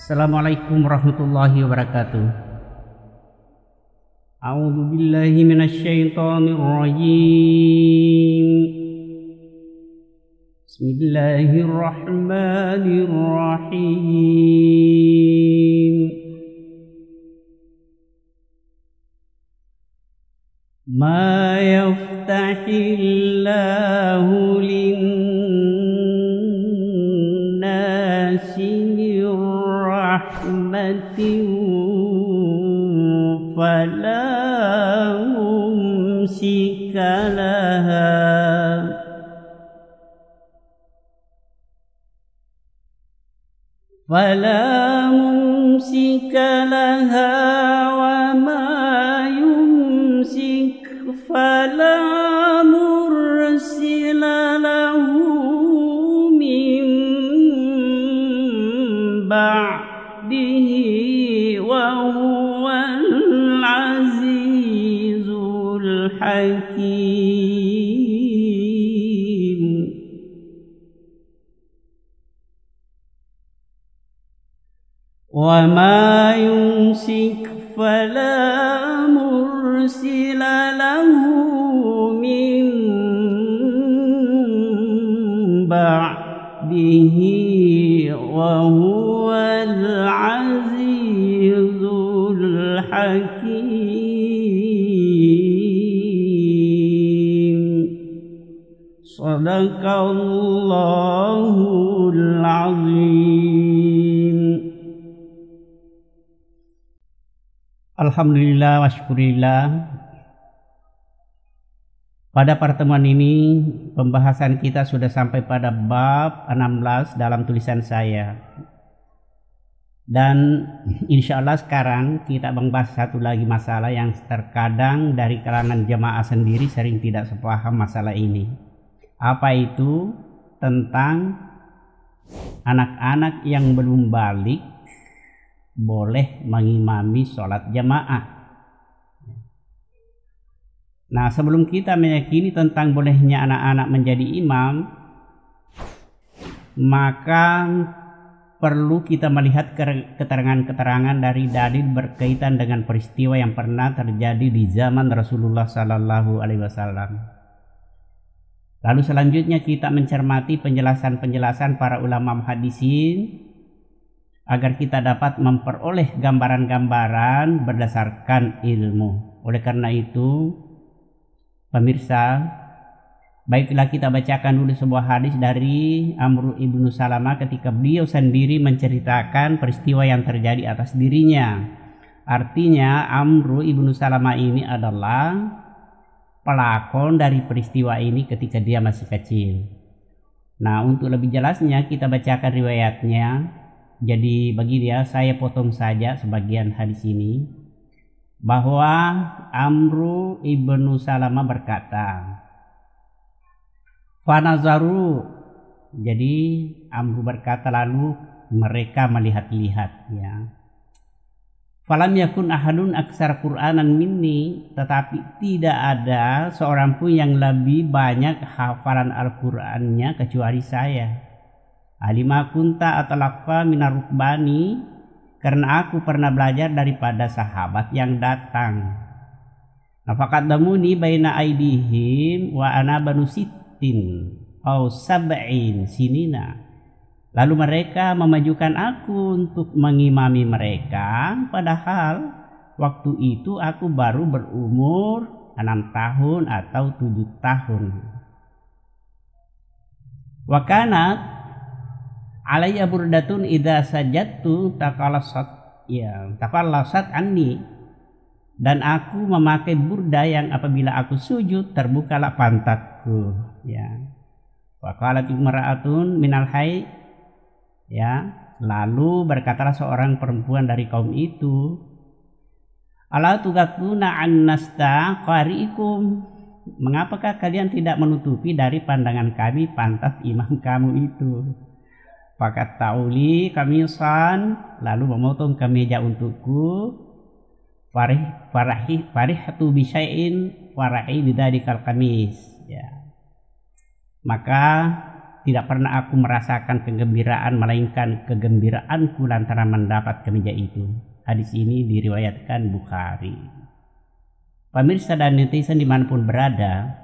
Assalamualaikum warahmatullahi wabarakatuh. A'udzu billahi minasyaitonir rajim. Bismillahirrahmanirrahim. Ma yaftahillahu lin-nasi rahmatin fala mumsika laha wa ma yumsik fala mursila lahu min ba'dihi wa huwal azizul hakim. Wa ma yumsik fala mursila lahu min ba'dihi wa huwal azizul hakim. Sadaqallahul azim. Alhamdulillah wa syukurillah. Pada pertemuan ini pembahasan kita sudah sampai pada bab 16 dalam tulisan saya. Dan insya Allah sekarang kita membahas satu lagi masalah yang terkadang dari kalangan jemaah sendiri sering tidak sepaham masalah ini. Apa itu? Tentang anak-anak yang belum balik boleh mengimami sholat jamaah. Nah, sebelum kita meyakini tentang bolehnya anak-anak menjadi imam, maka perlu kita melihat keterangan-keterangan dari dalil berkaitan dengan peristiwa yang pernah terjadi di zaman Rasulullah Sallallahu Alaihi Wasallam. Lalu selanjutnya kita mencermati penjelasan-penjelasan para ulama muhaddisin agar kita dapat memperoleh gambaran-gambaran berdasarkan ilmu. Oleh karena itu, pemirsa, baiklah kita bacakan dulu sebuah hadis dari Amr ibnu Salamah ketika beliau sendiri menceritakan peristiwa yang terjadi atas dirinya. Artinya Amr ibnu Salamah ini adalah pelakon dari peristiwa ini ketika dia masih kecil. Nah, untuk lebih jelasnya kita bacakan riwayatnya. Jadi bagi dia saya potong saja sebagian hadis ini, bahwa Amr ibnu Salamah berkata, Fanazaru, jadi Amr berkata lalu mereka melihat-lihat, ya. Falam yakun ahadun aksar Qur'anan minni, tetapi tidak ada seorang pun yang lebih banyak hafalan Al-Qur'annya kecuali saya. Alima kunta atalaqqa minar rukbani, karena aku pernah belajar daripada sahabat yang datang. Nafaqaddamuni baina aidihim wa ana banu sittin au sab'in sinina. Lalu mereka memajukan aku untuk mengimami mereka, padahal waktu itu aku baru berumur 6 tahun atau 7 tahun. Wa kanat alayya burdatun idza sajadtu taqallasat anni, dan aku memakai burda yang apabila aku sujud terbukalah pantatku, ya. Wa qalat imra'atun minal hayy, ya, lalu berkatalah seorang perempuan dari kaum itu, ala tugatuna annasta qari'ikum, mengapakah kalian tidak menutupi dari pandangan kami pantat imam kamu itu? Fakat tauli kamisan, lalu memotong kemeja untukku. Farihatu bisyai'in fara'i bidzalikal kamis, ya. Maka tidak pernah aku merasakan kegembiraan melainkan kegembiraanku lantaran mendapat kemeja itu. Hadis ini diriwayatkan Bukhari. Pemirsa dan netizen dimanapun berada,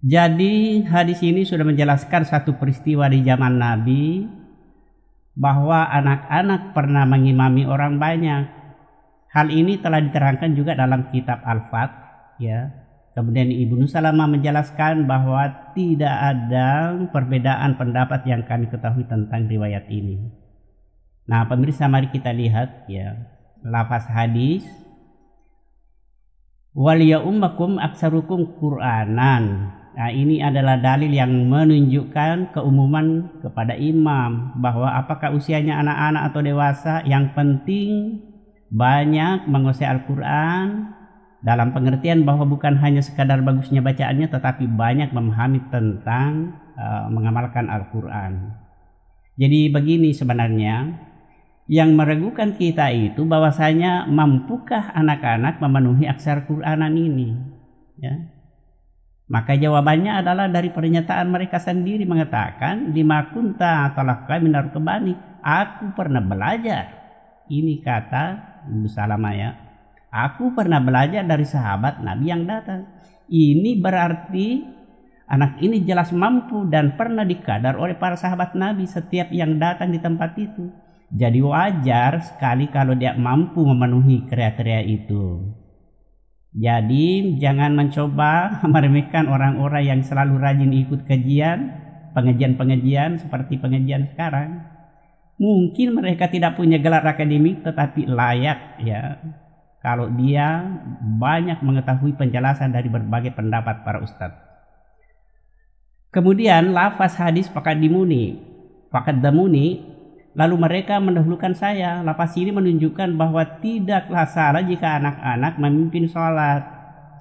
jadi hadis ini sudah menjelaskan satu peristiwa di zaman Nabi bahwa anak-anak pernah mengimami orang banyak. Hal ini telah diterangkan juga dalam kitab Al-Fat, ya. Kemudian Ibnu Salamah menjelaskan bahwa tidak ada perbedaan pendapat yang kami ketahui tentang riwayat ini. Nah, pemirsa, mari kita lihat ya lafaz hadis. Wal ya'ummakum aksarukum Qur'anan. Nah, ini adalah dalil yang menunjukkan keumuman kepada imam bahwa apakah usianya anak-anak atau dewasa, yang penting banyak menguasai Al-Quran, dalam pengertian bahwa bukan hanya sekadar bagusnya bacaannya tetapi banyak memahami tentang mengamalkan Al-Quran. Jadi begini sebenarnya, yang meragukan kita itu bahwasanya mampukah anak-anak memenuhi aksar Quranan ini, ya. Maka jawabannya adalah dari pernyataan mereka sendiri mengatakan lima kunta talaqqa minar kebani, aku pernah belajar. Ini kata Ibnu Salamah, ya. Aku pernah belajar dari sahabat Nabi yang datang. Ini berarti anak ini jelas mampu dan pernah dikadar oleh para sahabat Nabi setiap yang datang di tempat itu. Jadi wajar sekali kalau dia mampu memenuhi kriteria itu. Jadi jangan mencoba meremehkan orang-orang yang selalu rajin ikut pengajian seperti pengajian sekarang. Mungkin mereka tidak punya gelar akademik tetapi layak, ya, kalau dia banyak mengetahui penjelasan dari berbagai pendapat para ustadz. Kemudian lafaz hadis faqaddamuni, lalu mereka mendahulukan saya. Lafaz ini menunjukkan bahwa tidaklah salah jika anak-anak memimpin sholat,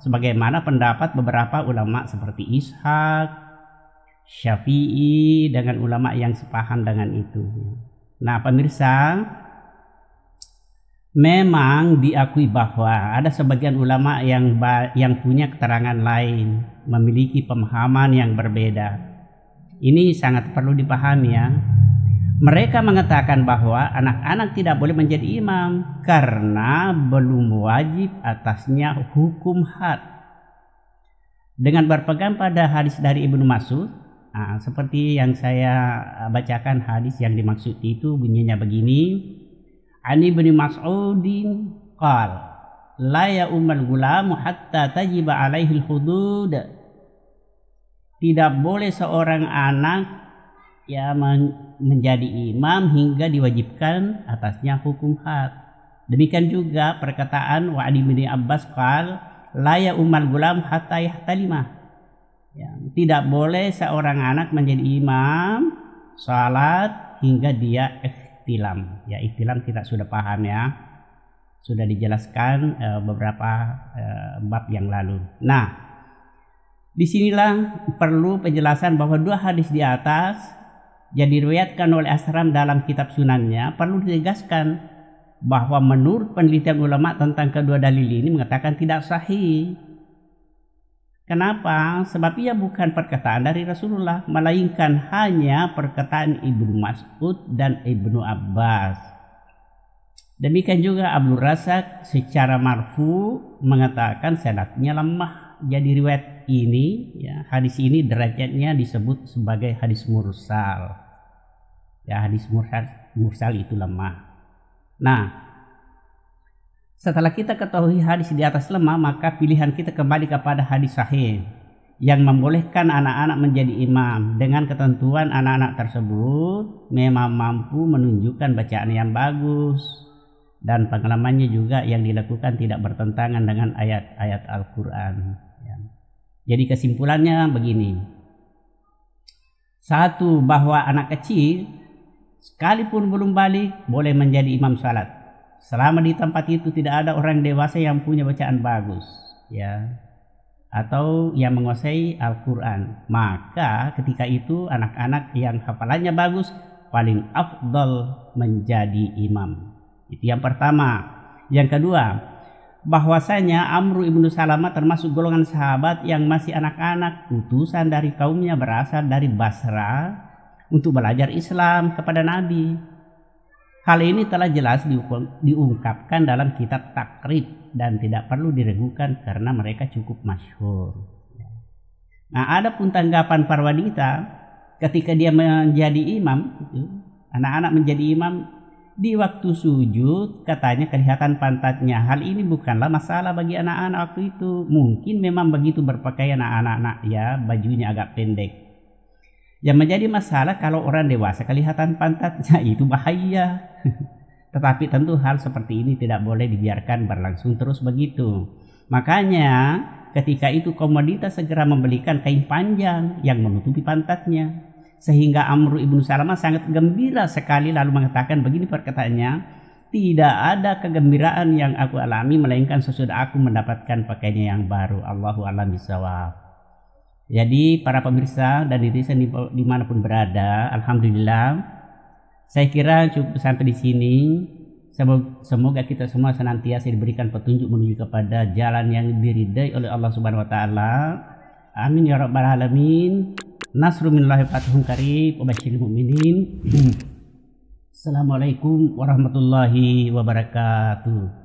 sebagaimana pendapat beberapa ulama seperti Ishaq, Syafi'i, dengan ulama yang sepaham dengan itu. Nah, pemirsa, memang diakui bahwa ada sebagian ulama yang punya keterangan lain, memiliki pemahaman yang berbeda. Ini sangat perlu dipahami, ya. Mereka mengatakan bahwa anak-anak tidak boleh menjadi imam karena belum wajib atasnya hukum had. Dengan berpegang pada hadis dari Ibnu Mas'ud, seperti yang saya bacakan hadis yang dimaksud itu bunyinya begini. Ani bin Mas'udin qal la ya'umal gulamu hatta tajiba alaihi al-hudud. Tidak boleh seorang anak ya menjadi imam hingga diwajibkan atasnya hukum had. Demikian juga perkataan Wa'di bin Abbas qal la ya'umal gulam hatta yahtalima. Ya, tidak boleh seorang anak menjadi imam salat hingga dia ihtilam. Ya, ihtilam kita sudah paham, ya. Sudah dijelaskan beberapa bab yang lalu. Nah, disinilah perlu penjelasan bahwa dua hadis di atas yang diriwayatkan oleh Asram dalam kitab sunannya perlu ditegaskan bahwa menurut penelitian ulama tentang kedua dalil ini mengatakan tidak sahih. Kenapa? Sebab ia bukan perkataan dari Rasulullah, melainkan hanya perkataan Ibnu Mas'ud dan Ibnu Abbas. Demikian juga Abdul Razak secara marfu mengatakan sanadnya lemah. Jadi riwayat ini, ya, hadis ini derajatnya disebut sebagai hadis mursal. Ya, hadis mursal itu lemah. Nah, setelah kita ketahui hadis di atas lemah, maka pilihan kita kembali kepada hadis sahih yang membolehkan anak-anak menjadi imam dengan ketentuan anak-anak tersebut memang mampu menunjukkan bacaan yang bagus dan pengalamannya juga yang dilakukan tidak bertentangan dengan ayat-ayat Al-Quran. Jadi kesimpulannya begini. Satu, bahwa anak kecil sekalipun belum balik boleh menjadi imam salat selama di tempat itu tidak ada orang dewasa yang punya bacaan bagus, ya, atau yang menguasai Al-Quran. Maka ketika itu anak-anak yang hafalannya bagus paling afdal menjadi imam. Itu yang pertama. Yang kedua, bahwasanya Amr ibnu Salamah termasuk golongan sahabat yang masih anak-anak, utusan dari kaumnya berasal dari Basra untuk belajar Islam kepada Nabi. Hal ini telah jelas diungkapkan dalam kitab Takrib dan tidak perlu diragukan karena mereka cukup masyhur. Nah, ada pun tanggapan para wanita ketika dia menjadi imam, anak-anak menjadi imam, di waktu sujud katanya kelihatan pantatnya. Hal ini bukanlah masalah bagi anak-anak waktu itu. Mungkin memang begitu berpakaian anak-anak ya, bajunya agak pendek. Yang menjadi masalah kalau orang dewasa kelihatan pantatnya, itu bahaya. Tetapi tentu hal seperti ini tidak boleh dibiarkan berlangsung terus begitu. Makanya ketika itu kaum wanita segera membelikan kain panjang yang menutupi pantatnya. Sehingga Amr ibnu Salamah sangat gembira sekali lalu mengatakan begini perkataannya, tidak ada kegembiraan yang aku alami melainkan sesudah aku mendapatkan pakaiannya yang baru. Allahu a'lam bishawab. Jadi para pemirsa dan netizen dimanapun berada, alhamdulillah saya kira cukup sampai di sini. Semoga kita semua senantiasa diberikan petunjuk menuju kepada jalan yang diridai oleh Allah Subhanahu wa taala. Amin ya rabbal alamin. Nasrul minallahi fathun qarib wa basyiril mu'minin. Assalamualaikum warahmatullahi wabarakatuh.